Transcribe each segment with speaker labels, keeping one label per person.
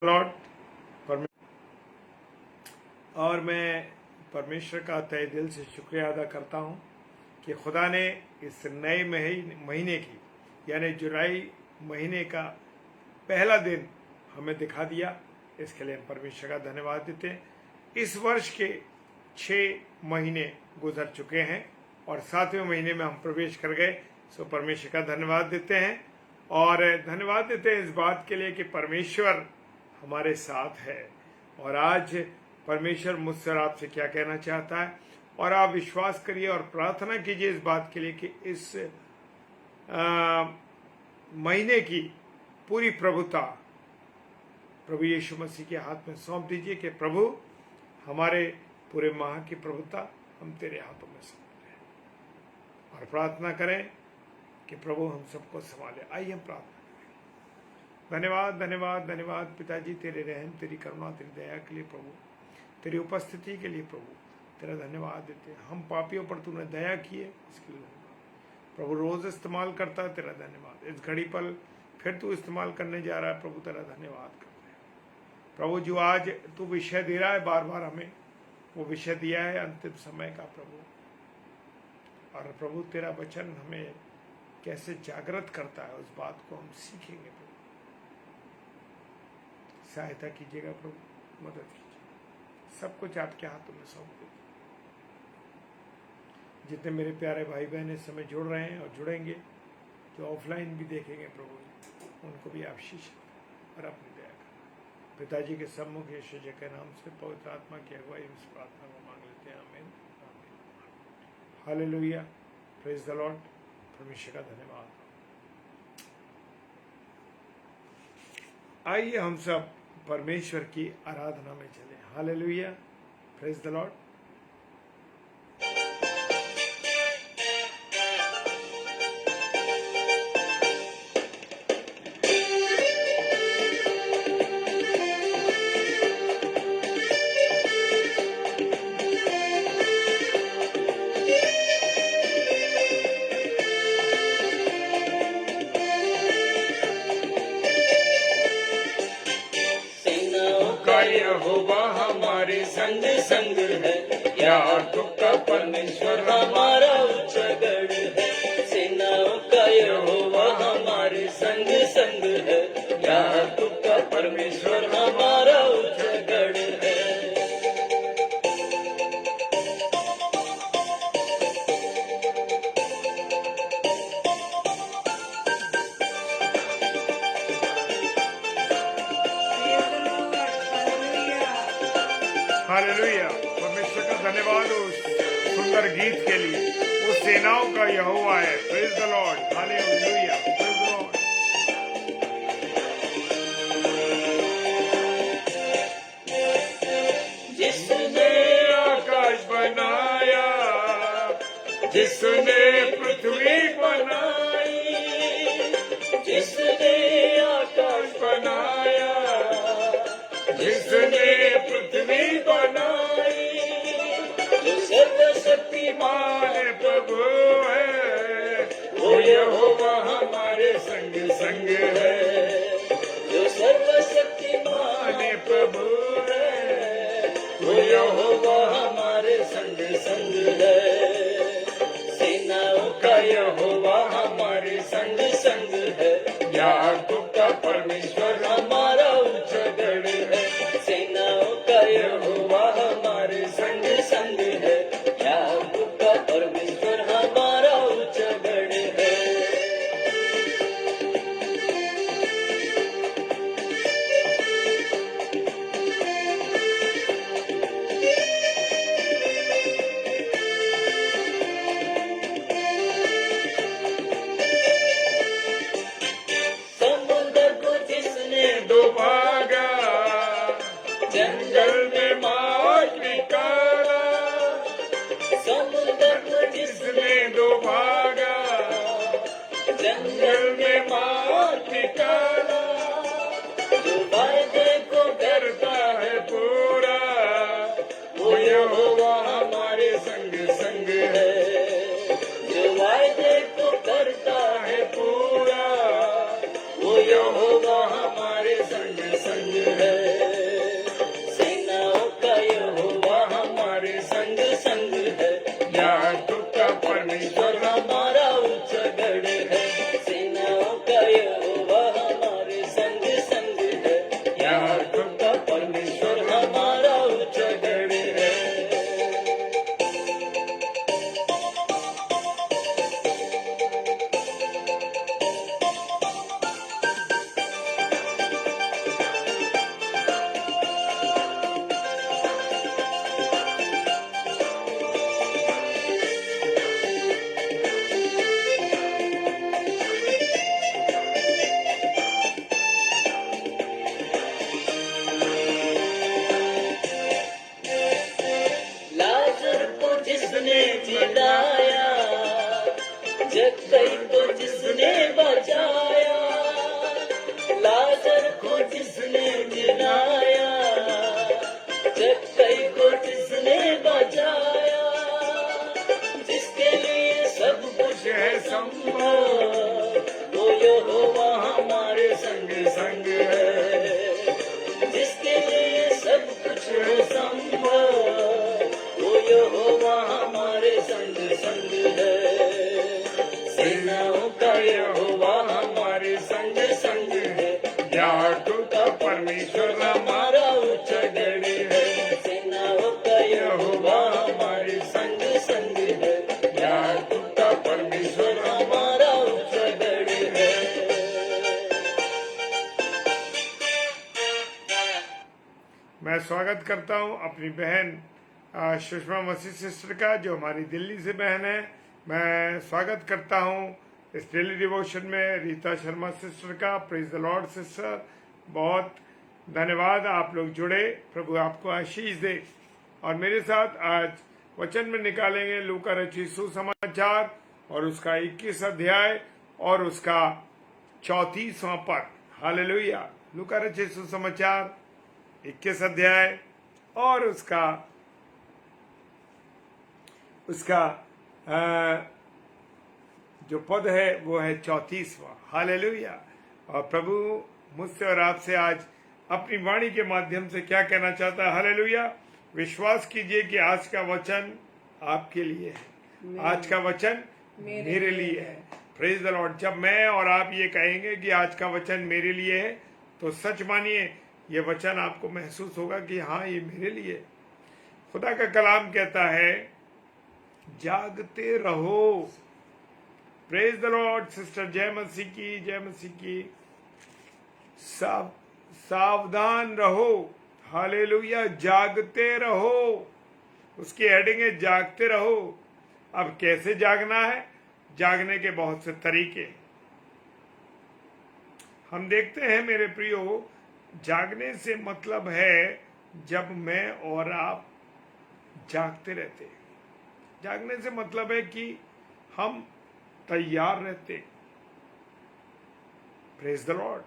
Speaker 1: Lord और मैं परमेश्वर का तहे दिल से शुक्रिया अदा करता हूँ कि खुदा ने इस नए महीने की यानी जुलाई महीने का पहला दिन हमें दिखा दिया। इसके लिए हम परमेश्वर का धन्यवाद देते हैं। इस वर्ष के 6 महीने गुजर चुके हैं और 7वें महीने में हम प्रवेश कर गए। सो परमेश्वर का धन्यवाद देते हैं और धन्यवाद देते हैं इस बात के लिए कि परमेश्वर हमारे साथ है। और आज परमेश्वर मुझसे और आपसे क्या कहना चाहता है, और आप विश्वास करिए और प्रार्थना कीजिए इस बात के लिए कि इस महीने की पूरी प्रभुता प्रभु यीशु मसीह के हाथ में सौंप दीजिए कि प्रभु हमारे पूरे माह की प्रभुता हम तेरे हाथों में सौंपते हैं। और प्रार्थना करें कि प्रभु हम सबको संभाले। आइए हम प्रार्थना। धन्यवाद धन्यवाद धन्यवाद पिताजी, तेरे रहम, तेरी करुणा, तेरी दया के लिए प्रभु, तेरी उपस्थिति के लिए प्रभु तेरा धन्यवाद देते हैं। हम पापियों पर तूने दया की है, इसके लिए धन्यवाद प्रभु। रोज इस्तेमाल करता है, तेरा धन्यवाद। इस घड़ी पर फिर तू इस्तेमाल करने जा रहा है प्रभु, तेरा धन्यवाद करते हैं प्रभु। जो आज तू विषय दे रहा है बार बार हमें, वो विषय दिया है अंतिम समय का प्रभु। और प्रभु तेरा वचन हमें कैसे जागृत करता है उस बात को हम सीखेंगे प्रभु। सहायता कीजिएगा प्रभु, मदद कीजिए। सब कुछ आपके हाथों में सौंप दीजिए। जितने मेरे प्यारे भाई बहन इस समय जुड़ रहे हैं और जुड़ेंगे, जो ऑफलाइन भी देखेंगे प्रभु, उनको भी आप शीश और अपनी दया करें। पिताजी के सम्मुख यीशु जी के नाम से पवित्र आत्मा की अगुवाई इस प्रार्थना को मांग लेते हैं। आमीन आमीन। Hallelujah, praise the Lord. परमेश्वर का धन्यवाद। आइए हम सब परमेश्वर की आराधना में चले। Hallelujah, praise the lord.
Speaker 2: यहोवा हमारे संग संग है, याकोब का परमेश्वर हमारा उच्चगढ़ है। सेनाओं का यहोवा हमारे संग संग है, याकोब का परमेश्वर हमारा उच्चगढ़ है।
Speaker 1: हालेलुया, परमेश्वर का धन्यवाद उस सुंदर गीत के लिए। वो सेनाओं का यहोवा है। Praise the lord. Hallelujah, praise the Lord.
Speaker 2: जिसने आकाश बनाया,
Speaker 1: जिसने पृथ्वी बनाई,
Speaker 2: जिसने आकाश
Speaker 1: बनाया, जिसने पृथ्वी बनाई,
Speaker 2: जो सर्वशक्तिमान
Speaker 1: मान प्रभु है, वो यहोवा हमारे संग संग है।
Speaker 2: जो सर्वशक्तिमान
Speaker 1: मान प्रभु है,
Speaker 2: वो यहोवा हमारे संग संग है। सेनाओं का यहोवा हमारे संग संग है,
Speaker 1: याकूब का परमेश्वर
Speaker 2: हमारा उच्चगढ़ है। सेनाओं का यहोवा हमारे संग संग है, याकूब का परमेश्वर हमारा उच्चगढ़ है। वो यहोवा हमारे संग संग है, जिसके लिए सब कुछ हो संभव, वो यहोवा हमारे संग संग है। सेनाओं का यहोवा हमारे संग संग है,
Speaker 1: याकूब का परमेश्वर
Speaker 2: हमारा उच्चगढ़ है। सेनाओं का यहोवा हमारे संग संग है,
Speaker 1: याकूब का परमेश्वर
Speaker 2: हमारा उच्चगढ़ है।
Speaker 1: मैं स्वागत करता हूं अपनी बहन सुषमा मसीह सिस्टर का, जो हमारी दिल्ली से बहन है। मैं स्वागत करता हूं इस डेली डिवोशन में रीता शर्मा सिस्टर का। प्रेज द लॉर्ड सिस्टर, बहुत धन्यवाद आप लोग जुड़े। प्रभु आपको आशीष दे। और मेरे साथ आज वचन में निकालेंगे लूका रचित सुसमाचार और उसका 21 अध्याय और उसका 34वां पद। हालेलुया। लूका रचित सुसमाचार 21 अध्याय और उसका जो पद है वो है 34वां। हालेलुया। और प्रभु मुझसे और आपसे आज अपनी वाणी के माध्यम से क्या कहना चाहता है। हालेलुया। विश्वास कीजिए कि आज का वचन आपके लिए है, आज का वचन मेरे लिए है। Praise the Lord. जब मैं और आप ये कहेंगे कि आज का वचन मेरे लिए है, तो सच मानिए ये वचन आपको महसूस होगा कि हाँ, ये मेरे लिए है। खुदा का कलाम कहता है जागते रहो। प्रेज द लॉर्ड सिस्टर, जय मसीह की, जय मसीह की। सावधान रहो। हालेलुया। जागते रहो, उसकी हेडिंग है जागते रहो। अब कैसे जागना है? जागने के बहुत से तरीके हम देखते हैं मेरे प्रियो। जागने से मतलब है जब मैं और आप जागते रहते हैं। जागने से मतलब है कि हम तैयार रहते। Praise the Lord.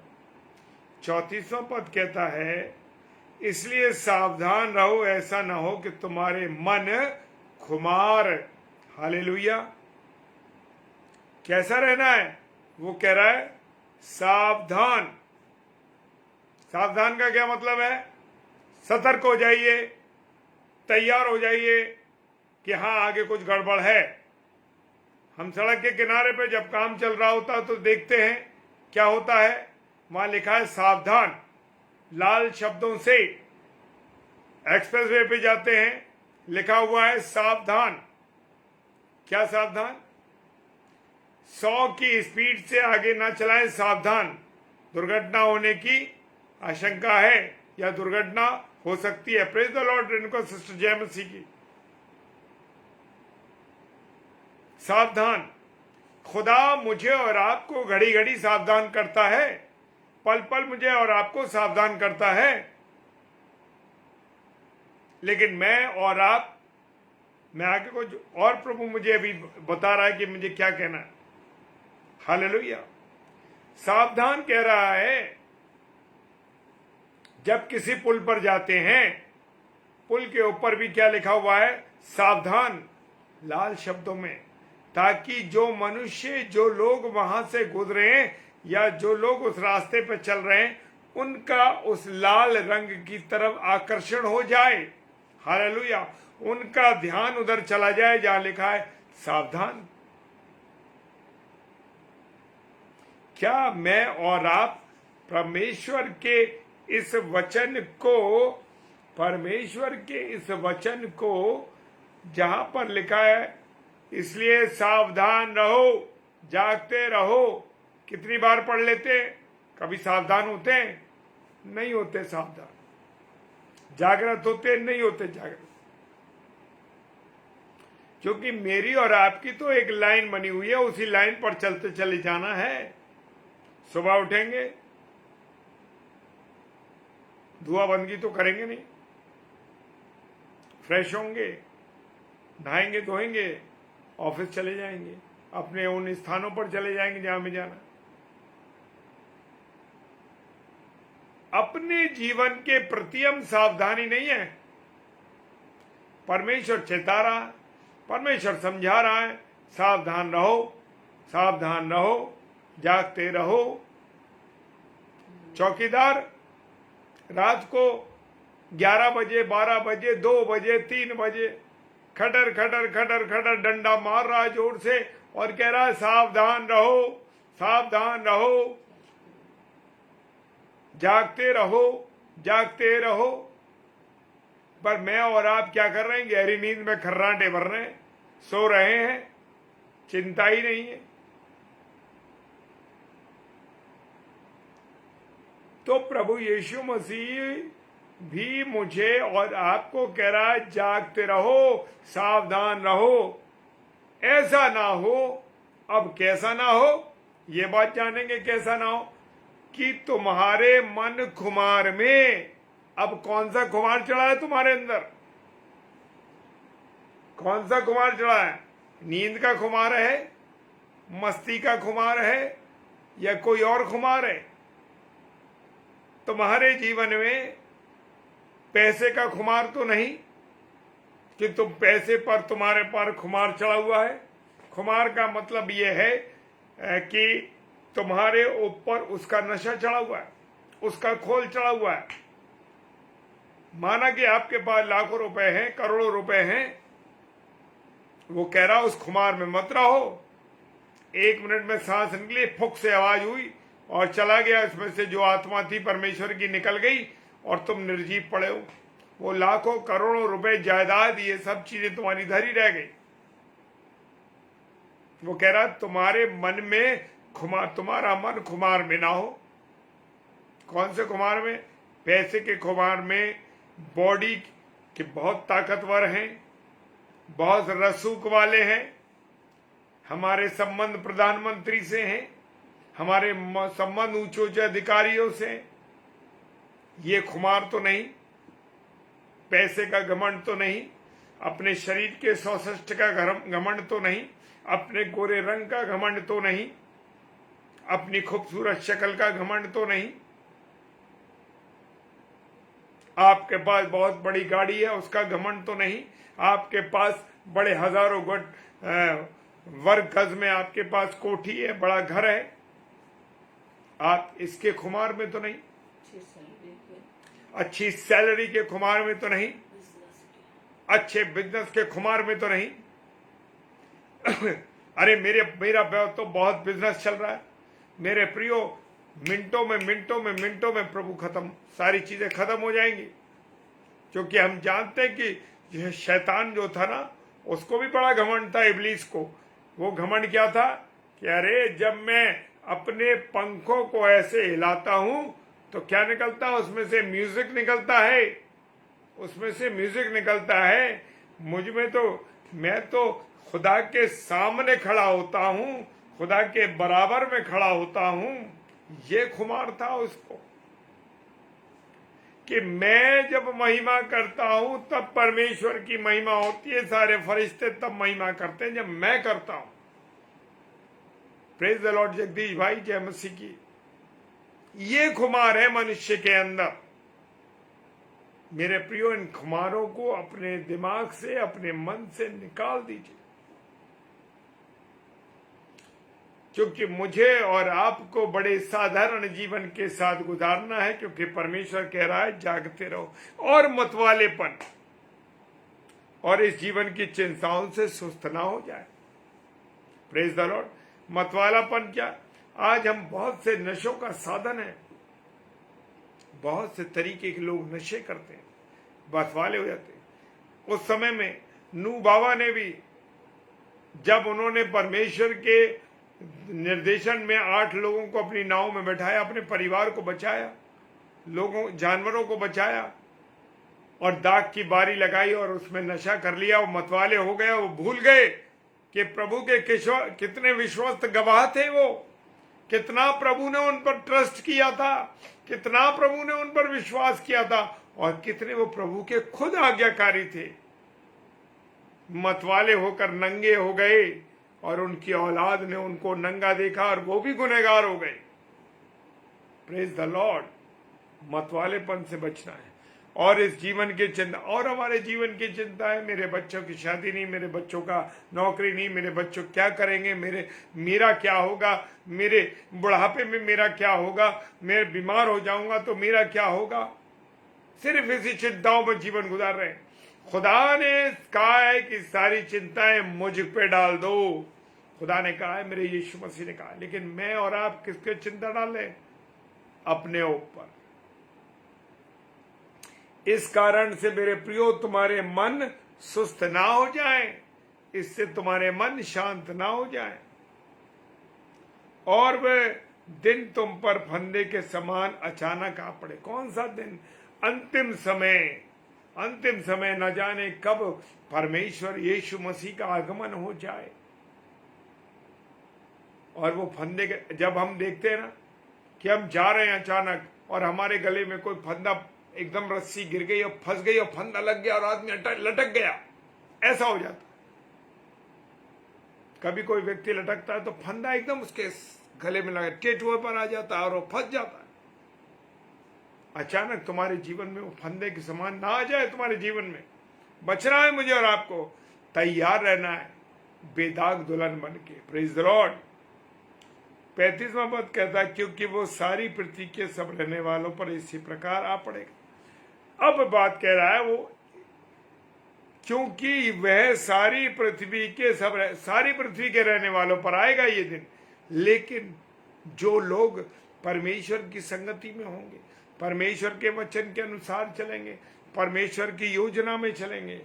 Speaker 1: 34वां पद कहता है इसलिए सावधान रहो, ऐसा ना हो कि तुम्हारे मन खुमार। हालेलुया। कैसा रहना है? वो कह रहा है सावधान। सावधान का क्या मतलब है? सतर्क हो जाइए, तैयार हो जाइए कि हाँ, आगे कुछ गड़बड़ है। हम सड़क के किनारे पे जब काम चल रहा होता है तो देखते हैं क्या होता है। वहां लिखा है सावधान, लाल शब्दों से। एक्सप्रेसवे पे जाते हैं, लिखा हुआ है सावधान। क्या सावधान? 100 की स्पीड से आगे ना चलाएं, सावधान। दुर्घटना होने की आशंका है या दुर्घटना हो सकती है। Praise the Lord. इनको सिस्टर जय मसीह की। सावधान। खुदा मुझे और आपको घड़ी घड़ी सावधान करता है, पल पल मुझे और आपको सावधान करता है। लेकिन मैं और आप, मैं आगे कुछ और प्रभु मुझे अभी बता रहा है कि मुझे क्या कहना है। हालेलुया। सावधान कह रहा है जब किसी पुल पर जाते हैं, पुल के ऊपर भी क्या लिखा हुआ है? सावधान, लाल शब्दों में, ताकि जो मनुष्य, जो लोग वहां से गुजरे हैं या जो लोग उस रास्ते पर चल रहे हैं, उनका उस लाल रंग की तरफ आकर्षण हो जाए। हालेलुया। उनका ध्यान उधर चला जाए जहां लिखा है सावधान। क्या मैं और आप परमेश्वर के इस वचन को जहां पर लिखा है इसलिए सावधान रहो, जागते रहो, कितनी बार पढ़ लेते? कभी सावधान होते हैं? नहीं होते सावधान। जागृत होते? नहीं होते जागृत। क्योंकि मेरी और आपकी तो एक लाइन बनी हुई है, उसी लाइन पर चलते चले जाना है। सुबह उठेंगे, धुआंबंदी तो करेंगे नहीं, फ्रेश होंगे, नहाएंगे धोएंगे, ऑफिस चले जाएंगे, अपने उन स्थानों पर चले जाएंगे जहां में जाना। अपने जीवन के प्रति हम सावधानी नहीं है। परमेश्वर चेता रहा है, परमेश्वर समझा रहा है, सावधान रहो, सावधान रहो, जागते रहो। चौकीदार रात को 11 बजे, 12 बजे, 2 बजे, 3 बजे खटर खटर खटर खटर डंडा मार रहा है जोर से और कह रहा है सावधान रहो, सावधान रहो, जागते रहो, जागते रहो। पर मैं और आप क्या कर रहे हैं? गहरी नींद में खर्राटे भर रहे हैं, सो रहे हैं, चिंता ही नहीं है। तो प्रभु यीशु मसीह भी मुझे और आपको कह रहा है जागते रहो, सावधान रहो। ऐसा ना हो, अब कैसा ना हो, ये बात जानेंगे कैसा ना हो, कि तुम्हारे मन खुमार में अब कौन सा खुमार चढ़ा है तुम्हारे अंदर? कौन सा खुमार चढ़ा है? नींद का खुमार है, मस्ती का खुमार है, या कोई और खुमार है? तुम्हारे जीवन में पैसे का खुमार तो नहीं कि तुम पैसे पर तुम्हारे पर खुमार चढ़ा हुआ है। खुमार का मतलब यह है कि तुम्हारे ऊपर उसका नशा चढ़ा हुआ है, उसका खोल चढ़ा हुआ है। माना कि आपके पास लाखों रुपए हैं, करोड़ों रुपए हैं, वो कह रहा उस खुमार में मत रहो। 1 मिनट में सांस निकली, फुक से आवाज हुई और चला गया, इसमें से जो आत्मा थी परमेश्वर की निकल गई और तुम निर्जीव पड़े हो। वो लाखों करोड़ों रुपए, जायदाद, ये सब चीजें तुम्हारी धरी रह गई। वो कह रहा तुम्हारे मन में खुमार, तुम्हारा मन खुमार में ना हो। कौन से खुमार में? पैसे के खुमार में। बॉडी के बहुत ताकतवर हैं, बहुत रसूख वाले हैं, हमारे संबंध प्रधानमंत्री से हैं, हमारे संबंध ऊंचे ऊंचे अधिकारियों से। ये खुमार तो नहीं, पैसे का घमंड तो नहीं, अपने शरीर के सौष्ठ का घमंड तो नहीं, अपने गोरे रंग का घमंड तो नहीं, अपनी खूबसूरत शक्ल का घमंड तो नहीं, आपके पास बहुत बड़ी गाड़ी है उसका घमंड तो नहीं, आपके पास बड़े हजारों वर्ग गज में आपके पास कोठी है, बड़ा घर है, आप इसके खुमार में तो नहीं, अच्छी सैलरी के खुमार में तो नहीं, अच्छे बिजनेस के खुमार में तो नहीं। अरे मेरा तो बहुत बिजनेस चल रहा है। मेरे प्रियो, मिनटों में प्रभु खत्म, सारी चीजें खत्म हो जाएंगी। क्योंकि हम जानते हैं कि यह शैतान जो था ना, उसको भी बड़ा घमंड था, इब्लीस को। वो घमंड क्या था कि अरे जब मैं अपने पंखों को ऐसे हिलाता हूं तो क्या निकलता है? उसमें से म्यूजिक निकलता है, उसमें से म्यूजिक निकलता है। मुझ में तो, मैं तो खुदा के सामने खड़ा होता हूं, खुदा के बराबर में खड़ा होता हूं। ये खुमार था उसको कि मैं जब महिमा करता हूं तब परमेश्वर की महिमा होती है, सारे फरिश्ते तब महिमा करते हैं जब मैं करता हूं। प्रेज द लॉर्ड जगदीश भाई, जय मसीह की। ये खुमार है मनुष्य के अंदर। मेरे प्रियो, इन खुमारों को अपने दिमाग से, अपने मन से निकाल दीजिए, क्योंकि मुझे और आपको बड़े साधारण जीवन के साथ गुजारना है। क्योंकि परमेश्वर कह रहा है जागते रहो और मतवालेपन और इस जीवन की चिंताओं से सुस्त ना हो जाए। Praise the Lord. मतवालापन क्या? आज हम बहुत से नशों का साधन है, बहुत से तरीके के लोग नशे करते हैं, मतवाले हो जाते हैं। उस समय में नूह बाबा ने भी, जब उन्होंने परमेश्वर के निर्देशन में 8 लोगों को अपनी नाव में बैठाया, अपने परिवार को बचाया, जानवरों को बचाया और दाग की बारी लगाई और उसमें नशा कर लिया, वो मतवाले हो गया। वो भूल गए कि प्रभु के कितने विश्वस्त गवाह थे, वो कितना प्रभु ने उन पर ट्रस्ट किया था, कितना प्रभु ने उन पर विश्वास किया था और कितने वो प्रभु के खुद आज्ञाकारी थे। मतवाले होकर नंगे हो गए और उनकी औलाद ने उनको नंगा देखा और वो भी गुनहगार हो गए। Praise the Lord. मतवालेपन से बचना है। और इस जीवन की चिंता, और हमारे जीवन की चिंता है, मेरे बच्चों की शादी नहीं, मेरे बच्चों का नौकरी नहीं, मेरे बच्चों क्या करेंगे, मेरा क्या होगा, मेरे बुढ़ापे में मेरा क्या होगा, मैं बीमार हो जाऊंगा तो मेरा क्या होगा। सिर्फ इसी चिंताओं में जीवन गुजार रहे हैं। खुदा ने कहा है कि सारी चिंताएं मुझ पे डाल दो। खुदा ने कहा है, मेरे यीशु मसीह ने कहा, लेकिन मैं और आप किसके चिंता डालें? अपने ऊपर। इस कारण से मेरे प्रियो तुम्हारे मन सुस्त ना हो जाए, इससे तुम्हारे मन शांत ना हो जाए और वह दिन तुम पर फंदे के समान अचानक आ पड़े। कौन सा दिन? अंतिम समय। अंतिम समय, न जाने कब परमेश्वर यीशु मसीह का आगमन हो जाए। और वो फंदे के, जब हम देखते हैं ना कि हम जा रहे हैं अचानक और हमारे गले में कोई फंदा, एकदम रस्सी गिर गई और फंस गई और फंदा लग गया और आदमी लटक गया, ऐसा हो जाता। कभी कोई व्यक्ति लटकता है तो फंदा एकदम उसके गले में लगा, टेटुए पर आ जाता है और वो फंस जाता है। अचानक तुम्हारे जीवन में वो फंदे के समान ना आ जाए। तुम्हारे जीवन में बचना है मुझे और आपको, तैयार रहना है बेदाग दुल्हन बन के। Praise the Lord. 35वां पद कहता है, क्योंकि वो सारी पृथ्वी के सब रहने वालों पर इसी प्रकार आ पड़ेगा। अब बात कह रहा है वो, क्योंकि वह सारी पृथ्वी के रहने वालों पर आएगा ये दिन। लेकिन जो लोग परमेश्वर की संगति में होंगे, परमेश्वर के वचन के अनुसार चलेंगे, परमेश्वर की योजना में चलेंगे,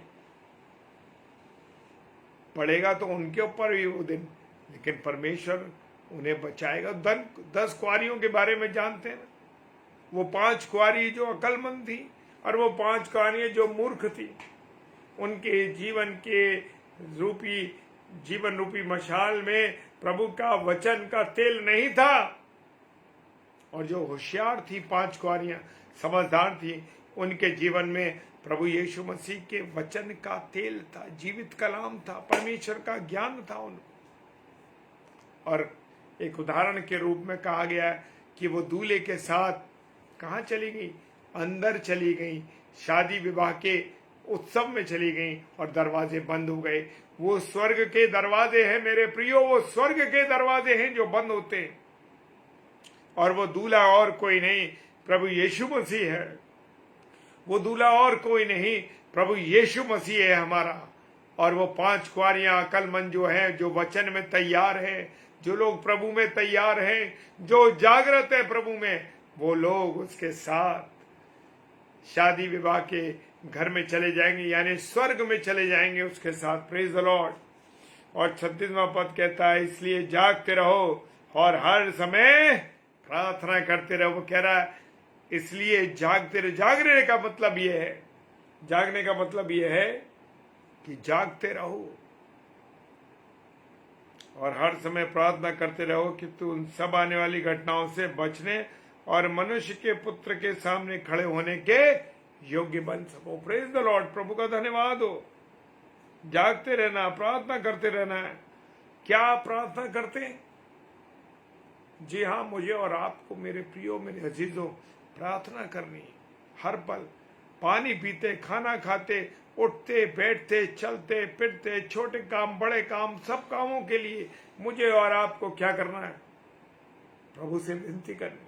Speaker 1: पड़ेगा तो उनके ऊपर भी वो दिन, लेकिन परमेश्वर उन्हें बचाएगा। 10 कुआरियों के बारे में जानते हैं ना, वो 5 कुआरी जो अकलमंद थी और वो 5 कुआरियां जो मूर्ख थी। उनके जीवन रूपी मशाल में प्रभु का वचन का तेल नहीं था। और जो होशियार थी 5 कुआरियां, समझदार थी, उनके जीवन में प्रभु यीशु मसीह के वचन का तेल था, जीवित कलाम था, परमेश्वर का ज्ञान था उनको। और एक उदाहरण के रूप में कहा गया है कि वो दूल्हे के साथ कहाँ चली गई? अंदर चली गई, शादी विवाह के उत्सव में चली गई और दरवाजे बंद हो गए। वो स्वर्ग के दरवाजे हैं मेरे प्रियो, वो स्वर्ग के दरवाजे हैं जो बंद होते हैं। और वो दूल्हा और कोई नहीं, प्रभु यीशु मसीह है। वो दूल्हा और कोई नहीं, प्रभु यीशु मसीह है हमारा। और वो 5 कुआरियां अकलमंद जो हैं, जो वचन में तैयार हैं, जो लोग प्रभु में तैयार हैं, जो जागृत है प्रभु में, वो लोग उसके साथ शादी विवाह के घर में चले जाएंगे, यानी स्वर्ग में चले जाएंगे उसके साथ। Praise the Lord. और 36वां पद कहता है, इसलिए जागते रहो और हर समय प्रार्थना करते रहो। वो कह रहा है इसलिए जागते रहो। जागने का मतलब यह है, जागने का मतलब यह है कि जागते रहो और हर समय प्रार्थना करते रहो कि तू उन सब आने वाली घटनाओं से बचने और मनुष्य के पुत्र के सामने खड़े होने के योग्य बन सको। Praise the lord. प्रभु का धन्यवाद हो। जागते रहना, प्रार्थना करते रहना है। क्या प्रार्थना करते हैं? जी हाँ, मुझे और आपको मेरे प्रियो, मेरे अजीजों, प्रार्थना करनी है हर पल। पानी पीते, खाना खाते, उठते बैठते, चलते फिरते, छोटे काम बड़े काम, सब कामों के लिए मुझे और आपको क्या करना है? प्रभु से विनती करनी।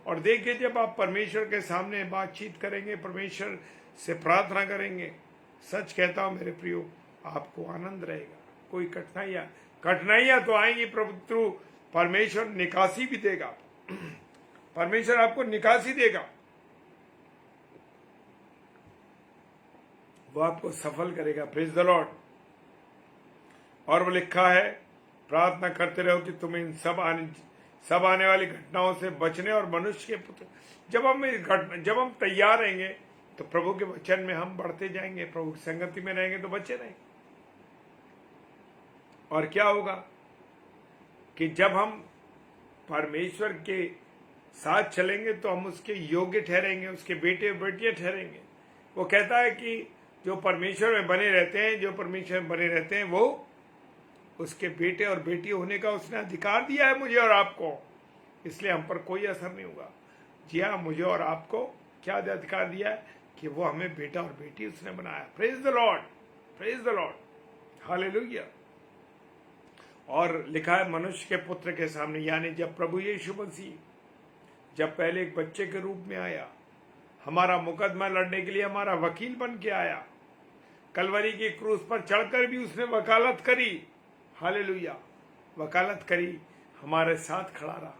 Speaker 1: और देखिए, जब आप परमेश्वर के सामने बातचीत करेंगे, परमेश्वर से प्रार्थना करेंगे, सच कहता हूं मेरे प्रियो, आपको आनंद रहेगा। कोई कठिनाइयां तो आएंगी, प्रभु परमेश्वर निकासी भी देगा। परमेश्वर आपको निकासी देगा, वो आपको सफल करेगा। Praise the Lord. और वो लिखा है, प्रार्थना करते रहो कि तुम्हें इन सब आने वाली घटनाओं से बचने और मनुष्य के पुत्र। जब हम तैयार रहेंगे तो प्रभु के वचन में हम बढ़ते जाएंगे, प्रभु की संगति में रहेंगे तो बचे रहेंगे। और क्या होगा कि जब हम परमेश्वर के साथ चलेंगे तो हम उसके योग्य ठहरेंगे, उसके बेटे बेटियां ठहरेंगे। वो कहता है कि जो परमेश्वर में बने रहते हैं, जो परमेश्वर में बने रहते हैं, वो उसके बेटे और बेटी होने का उसने अधिकार दिया है मुझे और आपको। इसलिए हम पर कोई असर नहीं होगा। जी हाँ, मुझे और आपको क्या अधिकार दिया है कि वो हमें बेटा और बेटी उसने बनाया। Praise the Lord, praise the lord, hallelujah. और लिखा है मनुष्य के पुत्र के सामने, यानी जब प्रभु यीशु मसीह जब पहले एक बच्चे के रूप में आया, हमारा मुकदमा लड़ने के लिए हमारा वकील बन के आया, कलवरी की क्रूस पर चढ़कर भी उसने वकालत करी, हालेलुया, वकालत करी, हमारे साथ खड़ा रहा।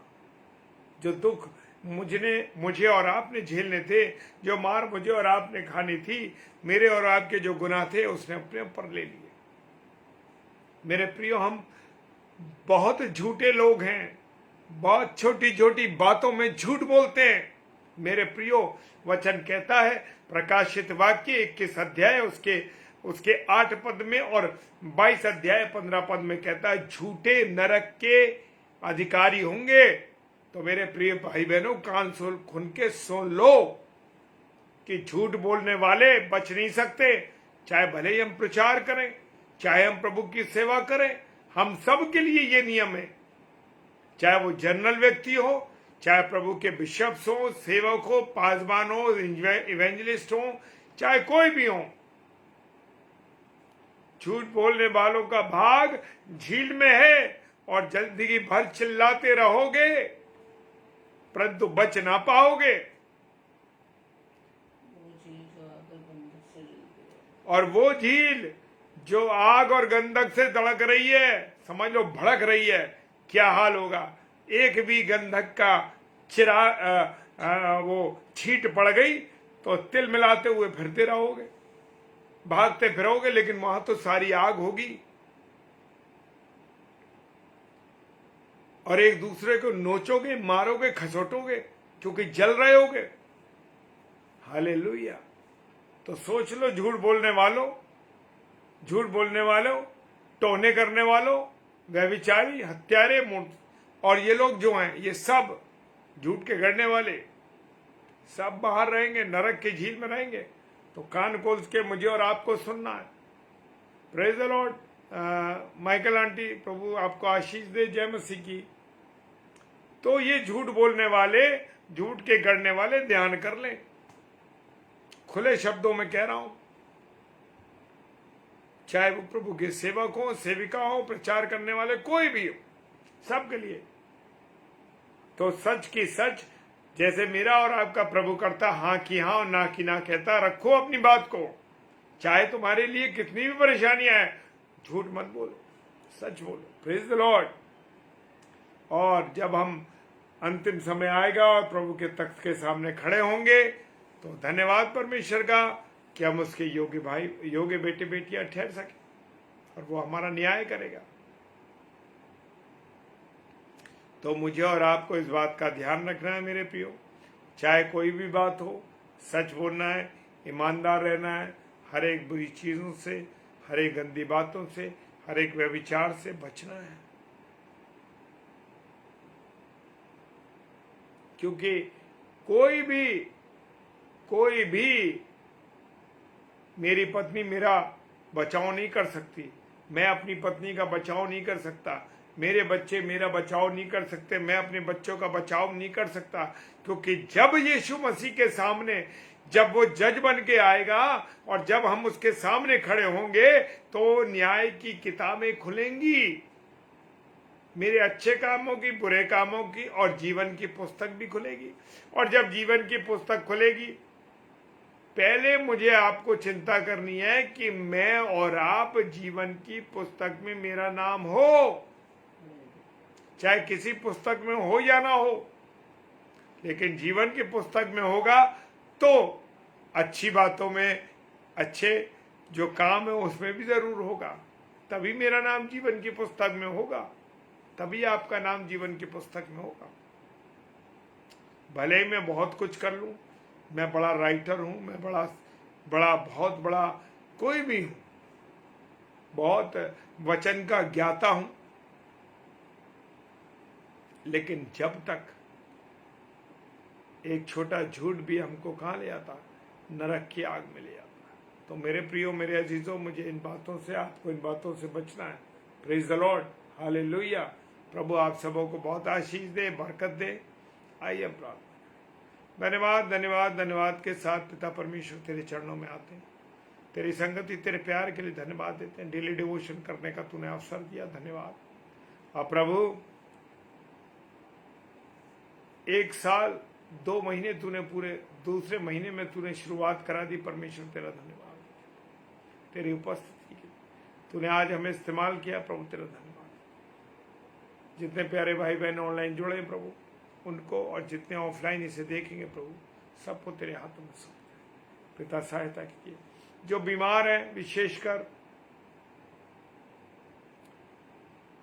Speaker 1: जो दुख मुझे और आपने झेलने थे, जो मार मुझे और आपने खानी थी, मेरे और आपके जो गुनाह थे उसने अपने ऊपर ले लिए। मेरे प्रियो, हम बहुत झूठे लोग हैं, बहुत छोटी छोटी बातों में झूठ बोलते हैं। मेरे प्रियो, वचन कहता है प्रकाशित वाक्य 21 अध्याय उसके 8 पद में और 22 अध्याय 15 पद में कहता है, झूठे नरक के अधिकारी होंगे। तो मेरे प्रिय भाई बहनों, कान खुल के सुन लो कि झूठ बोलने वाले बच नहीं सकते। चाहे भले ही हम प्रचार करें, चाहे हम प्रभु की सेवा करें, हम सब के लिए ये नियम है। चाहे वो जनरल व्यक्ति हो, चाहे प्रभु के बिशप्स हो, सेवक हो, पासवान हो, इवेंजलिस्ट हो, चाहे कोई भी हो, झूठ बोलने वालों का भाग झील में है और जिंदगी भर चिल्लाते रहोगे परंतु बच ना पाओगे। और वो झील जो आग और गंधक से धड़क रही है, समझ लो भड़क रही है, क्या हाल होगा। एक भी गंधक का वो छींट पड़ गई तो तिल मिलाते हुए फिरते रहोगे, भागते फिरोगे, लेकिन वहां तो सारी आग होगी और एक दूसरे को नोचोगे, मारोगे, खसोटोगे, क्योंकि जल रहे होगे। हालेलुया। तो सोच लो, झूठ बोलने वालों, टोने करने वालों, व्यभिचारी, हत्यारे, और ये लोग जो हैं, ये सब झूठ के गढ़ने वाले सब बाहर रहेंगे, नरक की झील में रहेंगे। तो कान खोल के मुझे और आपको सुनना है। Praise the lord. Michael aunty, प्रभु आपको आशीष दे, जय मसीह की। तो ये झूठ बोलने वाले, झूठ के गढ़ने वाले ध्यान कर लें। खुले शब्दों में कह रहा हूं, चाहे वो प्रभु के सेवक हो, सेविका हो, प्रचार करने वाले कोई भी हो, सबके लिए। तो सच की सच, जैसे मेरा और आपका प्रभु करता, हाँ की हाँ और ना की ना कहता, रखो अपनी बात को। चाहे तुम्हारे लिए कितनी भी परेशानियां है, झूठ मत बोलो, सच बोलो। Praise the Lord. और जब हम अंतिम समय आएगा और प्रभु के तख्त के सामने खड़े होंगे, तो धन्यवाद परमेश्वर का कि हम उसके योग्य भाई, योग्य बेटे बेटियां ठहर सके और वो हमारा न्याय करेगा। तो मुझे और आपको इस बात का ध्यान रखना है मेरे प्रियो। चाहे कोई भी बात हो, सच बोलना है, ईमानदार रहना है, हर एक बुरी चीजों से, हर एक गंदी बातों से, हर एक व्यभिचार से बचना है। क्योंकि कोई भी मेरी पत्नी मेरा बचाव नहीं कर सकती, मैं अपनी पत्नी का बचाव नहीं कर सकता, मेरे बच्चे मेरा बचाव नहीं कर सकते, मैं अपने बच्चों का बचाव नहीं कर सकता। क्योंकि जब यीशु मसीह के सामने, जब वो जज बन के आएगा और जब हम उसके सामने खड़े होंगे, तो न्याय की किताबें खुलेंगी, मेरे अच्छे कामों की, बुरे कामों की, और जीवन की पुस्तक भी खुलेगी। और जब जीवन की पुस्तक खुलेगी, पहले मुझे आपको चिंता करनी है कि मैं और आप जीवन की पुस्तक में मेरा नाम हो, चाहे किसी पुस्तक में हो या ना हो, लेकिन जीवन की पुस्तक में होगा तो अच्छी बातों में, अच्छे जो काम है उसमें भी जरूर होगा, तभी मेरा नाम जीवन की पुस्तक में होगा, तभी आपका नाम जीवन की पुस्तक में होगा। भले ही मैं बहुत कुछ कर लूं, मैं बड़ा राइटर हूं, मैं बहुत बड़ा कोई भी हूं, बहुत वचन का ज्ञाता हूं, लेकिन जब तक एक छोटा झूठ भी हमको कहां ले आता, नरक की आग में ले आता। तो मेरे प्रियो, मेरे अजीजों, मुझे इन बातों से, आपको इन बातों से बचना है। Praise the lord, hallelujah. प्रभु आप सबों को बहुत आशीष दे, बरकत दे। आइए प्रार्थना। धन्यवाद धन्यवाद धन्यवाद के साथ पिता परमेश्वर तेरे चरणों में आते हैं, तेरी संगति तेरे प्यार के लिए धन्यवाद देते हैं। डेली डिवोशन करने का तूने अवसर दिया, धन्यवाद। और प्रभु 1 साल 2 महीने तूने पूरे, दूसरे महीने में तूने शुरुआत करा दी। परमेश्वर तेरा धन्यवाद, तेरी उपस्थिति के लिए तूने आज हमें इस्तेमाल किया। प्रभु तेरा धन्यवाद। जितने प्यारे भाई बहन ऑनलाइन जुड़े प्रभु, उनको और जितने ऑफलाइन इसे देखेंगे प्रभु, सबको तेरे हाथों में सौंप पिता, सहायता कीजिए। जो बीमार हैं, विशेषकर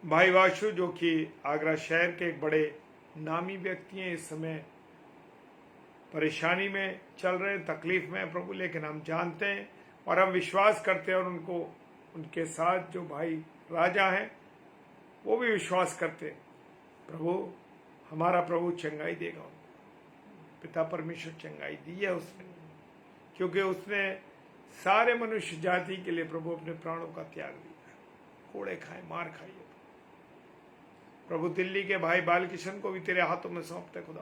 Speaker 1: भाई वाशु जो कि आगरा शहर के एक बड़े नामी व्यक्ति हैं, इस समय परेशानी में चल रहे, तकलीफ में है प्रभु, लेकिन हम जानते हैं और हम विश्वास करते हैं, और उनको, उनके साथ जो भाई राजा हैं वो भी विश्वास करते हैं प्रभु, हमारा प्रभु चंगाई देगा। पिता परमेश्वर चंगाई दी है उसने, क्योंकि उसने सारे मनुष्य जाति के लिए प्रभु अपने प्राणों का त्याग दिया, कोड़े खाए, मार खाई। प्रभु दिल्ली के भाई बालकिशन को भी तेरे हाथों में सौंपते खुदा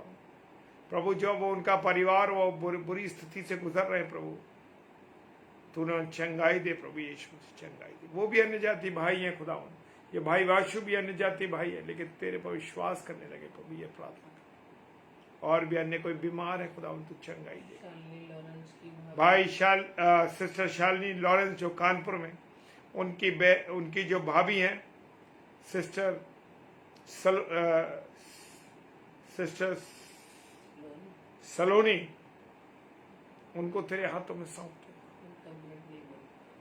Speaker 1: प्रभु, जो वो उनका परिवार वो बुरी स्थिति से गुजर रहे प्रभु, तूने चंगाई दे प्रभु, यीशु से चंगाई दे। वो भी अन्य जाति भाई हैं खुदा, ये भाई वाशु भी अन्य जाति भाई है, लेकिन तेरे पर विश्वास करने लगे प्रभु, ये प्रार्थना कर। और भी अन्य कोई बीमार है खुदा, तू चंगाई दे। भाई सिस्टर शालिनी लॉरेंस जो कानपुर में, उनकी जो भाभी हैं सिस्टर सलोनी, उनको तेरे हाथों में सौंपते।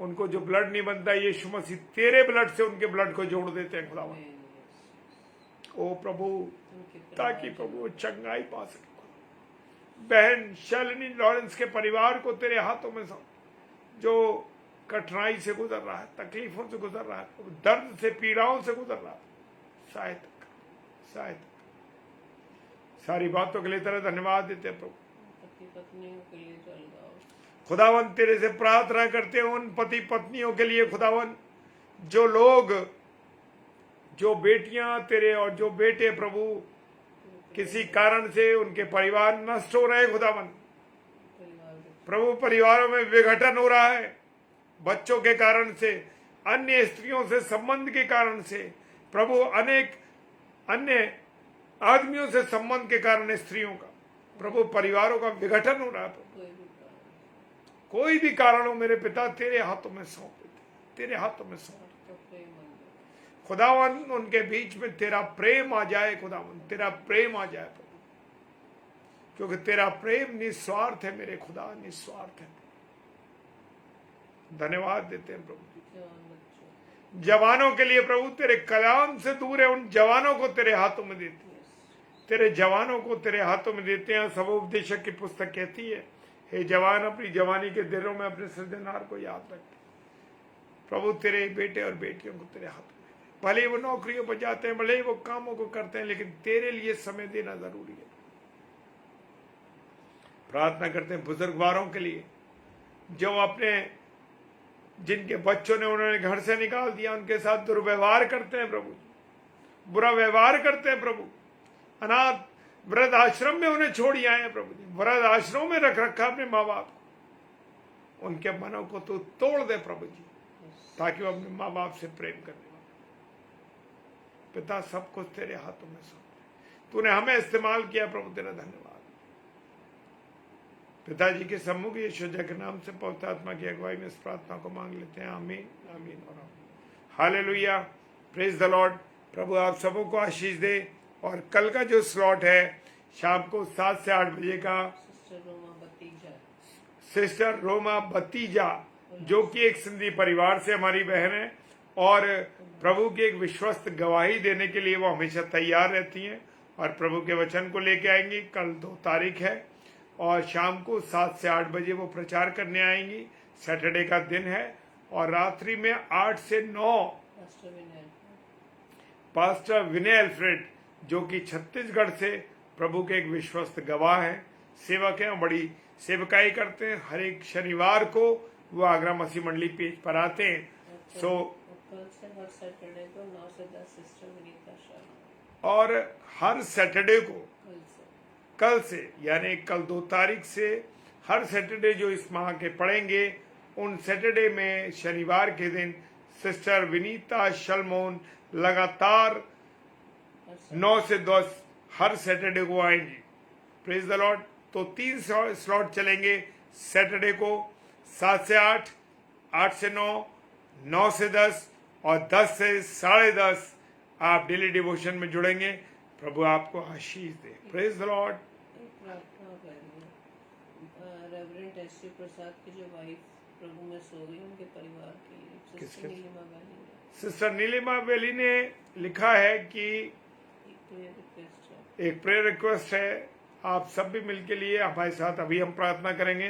Speaker 1: उनको जो ब्लड नहीं बनता, यीशु मसीह तेरे ब्लड से उनके ब्लड को जोड़ देते हैं खुदावन। ओ प्रभु, ताकि प्रभु वो चंगाई पा सके। बहन शालिनी लॉरेंस के परिवार को तेरे हाथों में सौंप, जो कठिनाई से गुजर रहा है, तकलीफों से गुजर रहा है, दर्द से, पीड़ाओं से गुजर रहा है, सहायता सारी बातों के लिए तेरा धन्यवाद देते हैं प्रभु।
Speaker 2: पत्नियों के लिए
Speaker 1: खुदावन तेरे से प्रार्थना करते हैं उन पति पत्नियों के लिए खुदावन, जो लोग, जो बेटियां तेरे और जो बेटे प्रभु किसी कारण से उनके परिवार नष्ट हो रहे खुदावन प्रभु, परिवारों में विघटन हो रहा है, बच्चों के कारण से, अन्य स्त्रियों से संबंध के कारण से प्रभु, अनेक अन्य आदमियों से संबंध के कारण स्त्रियों का प्रभु, परिवारों का विघटन हो रहा है प्रभु। कोई भी कारण हो मेरे पिता, तेरे हाथों में सौंप देते, तेरे हाथों में सौंप देते खुदावन। उनके बीच में तेरा प्रेम आ जाए खुदावन, तेरा प्रेम आ जाए प्रभु, क्योंकि तेरा प्रेम निस्वार्थ है मेरे खुदा, निस्वार्थ है। धन्यवाद देते हैं प्रभु। जवानों के लिए प्रभु, तेरे कलाम से दूर है उन जवानों को तेरे हाथों में देते हैं, तेरे जवानों को तेरे हाथों में देते हैं। सब उपदेशक की पुस्तक कहती है, हे जवान अपनी जवानी के दिनों में अपने सृजनहार को याद रखते प्रभु। तेरे बेटे और बेटियों को तेरे हाथों में, भले ही वो नौकरियों पर जाते हैं, भले ही वो कामों को करते हैं, लेकिन तेरे लिए समय देना जरूरी है। प्रार्थना करते हैं बुजुर्गवारों के लिए, जो अपने, जिनके बच्चों ने उन्होंने घर से निकाल दिया, उनके साथ दुर्व्यवहार करते हैं प्रभु, बुरा व्यवहार करते हैं प्रभु, अनाथ वृद्ध आश्रम में उन्हें छोड़ आए हैं प्रभु जी, वृद्ध आश्रम में रख रखा अपने माँ बाप को, उनके मनों को तो तोड़ दे प्रभु जी, ताकि वो अपने माँ बाप से प्रेम करने वाले। पिता सब कुछ तेरे हाथों में सौंप, तूने हमें इस्तेमाल किया प्रभु, तेरा धन्यवाद। पिताजी के सम्मुख यीशु के नाम से पवित्र आत्मा की अगुवाई में इस प्रार्थना को मांग लेते हैं, आमीन आमीन और आमीन। Hallelujah, praise the lord. प्रभु आप सबों को आशीष दे। और कल का जो स्लॉट है शाम को 7 से 8 बजे का, सिस्टर रोमा भतीजा जो कि एक सिंधी परिवार से हमारी बहन है, और प्रभु की एक विश्वस्त गवाही देने के लिए वो हमेशा तैयार रहती हैं, और प्रभु के वचन को लेके आएंगी। कल 2 तारीख है, और शाम को 7 से 8 बजे वो प्रचार करने आएंगी। सैटरडे का दिन है, और रात्रि में 8 से 9 पास्टर विनय अल्फ्रेड, जो कि छत्तीसगढ़ से प्रभु के एक विश्वस्त गवाह हैं, सेवक हैं, बड़ी सेवकाई करते हैं। हर एक शनिवार को वो आगरा मसीह मंडली पेज पर आते हैं। सो
Speaker 2: हर सैटरडे को 9 से 10 सिस्टर विनीता शर्मा,
Speaker 1: और हर सैटरडे को कल से यानी कल 2 तारीख से हर सैटरडे जो इस माह के पढ़ेंगे, उन सैटरडे में शनिवार के दिन सिस्टर विनीता शलमोन लगातार 9 से 10 हर सैटरडे को आएंगी। Praise the Lord. तो 3 स्लॉट चलेंगे सैटरडे को, 7 से 8, 8 से 9, 9 से 10 और 10 से 10:30 आप डेली डिवोशन में जुड़ेंगे। प्रभु आपको आशीष दे। Praise the lord.
Speaker 3: एक प्रार्थना करेंगे। Reverend SC. प्रसाद की जो वाइफ प्रभु में सो गई, उनके परिवार के लिए
Speaker 1: किसके?
Speaker 3: सिस्टर नीलिमा वैली ने
Speaker 1: सिस्टर नीलिमा वेली ने लिखा है कि
Speaker 3: एक प्रेयर रिक्वेस्ट है।
Speaker 1: एक प्रेयर रिक्वेस्ट है, आप सब भी मिलके लिए हमारे साथ अभी हम प्रार्थना करेंगे।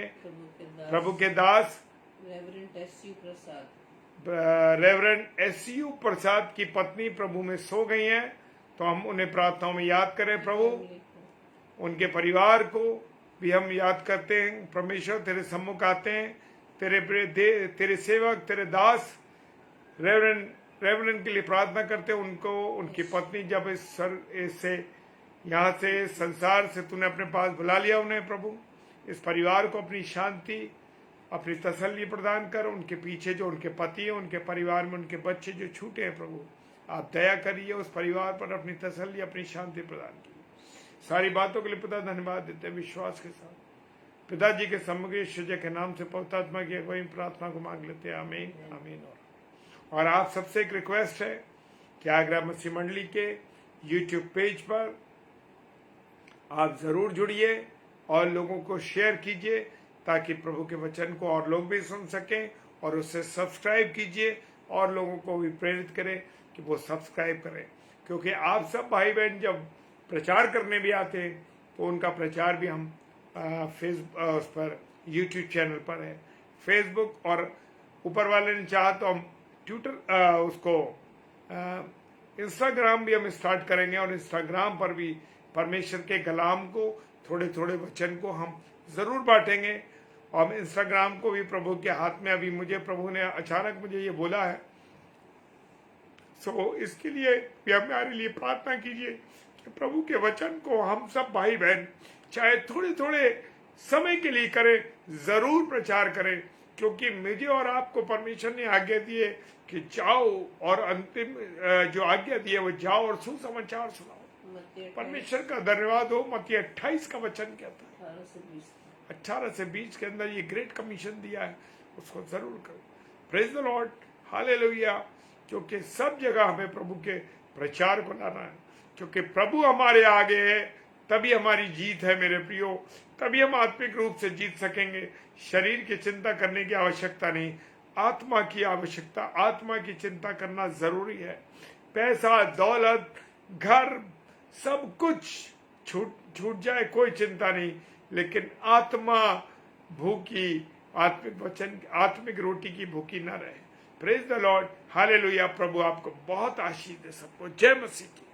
Speaker 1: प्रभु के दास
Speaker 3: रेवरेंड एस.सी. प्रसाद,
Speaker 1: रेवरेंड एस.यू. प्रसाद की पत्नी प्रभु में सो गई हैं, तो हम उन्हें प्रार्थनाओं में याद करें। प्रभु उनके परिवार को भी हम याद करते हैं। परमेश्वर तेरे सम्मुख आते हैं, तेरे सेवक, तेरे दास रेवरेंड के लिए प्रार्थना करते हैं। उनको, उनकी पत्नी जब इससे यहाँ से संसार से तूने अपने पास बुला लिया उन्हें, प्रभु इस परिवार को अपनी शांति, अपनी तसल्ली प्रदान कर। उनके पीछे जो उनके पति हैं, उनके परिवार में उनके बच्चे जो छूटे हैं, प्रभु आप दया करिए उस परिवार पर, अपनी तसल्ली, अपनी शांति प्रदान कीजिए। सारी बातों के लिए पिता धन्यवाद देते हैं विश्वास के साथ। पिताजी के समग्र यीशु के नाम से पवित्र आत्मा की अगुवाई में प्रार्थना को मांग लेते हैं। आमीन आमीन। और आप सबसे एक रिक्वेस्ट है कि आगरा मसीह मंडली के यूट्यूब पेज पर आप जरूर जुड़िए और लोगों को शेयर कीजिए, ताकि प्रभु के वचन को और लोग भी सुन सकें, और उससे सब्सक्राइब कीजिए और लोगों को भी प्रेरित करें कि वो सब्सक्राइब करें। क्योंकि आप सब भाई बहन जब प्रचार करने भी आते हैं, तो उनका प्रचार भी हम उस पर यूट्यूब चैनल पर है, फेसबुक, और ऊपर वाले ने चाहा तो हम ट्विटर उसको इंस्टाग्राम भी हम स्टार्ट करेंगे, और इंस्टाग्राम पर भी परमेश्वर के कलाम को, थोड़े थोड़े वचन को हम जरूर बांटेंगे। और इंस्टाग्राम को भी प्रभु के हाथ में, अभी मुझे प्रभु ने अचानक मुझे ये बोला है, सो इसके लिए भी हमारे लिए प्रार्थना कीजिए कि प्रभु के वचन को हम सब भाई बहन चाहे थोड़े थोड़े समय के लिए करें, जरूर प्रचार करें। क्योंकि मुझे और आपको परमेश्वर ने आज्ञा दी है कि जाओ, और अंतिम जो आज्ञा दी है वो जाओ और सुसमाचार सुनाओ। परमेश्वर का धन्यवाद हो। मत्ती 28 का वचन कहता है, 18 से 20 के अंदर ये ग्रेट कमीशन दिया है, उसको जरूर करो। Praise the lord, hallelujah. क्योंकि सब जगह हमें प्रभु के प्रचार को लाना है, क्योंकि प्रभु हमारे आगे है, तभी हमारी जीत है मेरे प्रियो, तभी हम आत्मिक रूप से जीत सकेंगे। शरीर की चिंता करने की आवश्यकता नहीं, आत्मा की आवश्यकता, आत्मा की चिंता करना जरूरी है। पैसा, दौलत, घर, सब कुछ छूट जाए, कोई चिंता नहीं, लेकिन आत्मा भूखी, आत्मिक वचन, आत्मिक रोटी की भूखी न रहे। Praise the lord, hallelujah. प्रभु आपको बहुत आशीष दे। सबको जय मसीह की।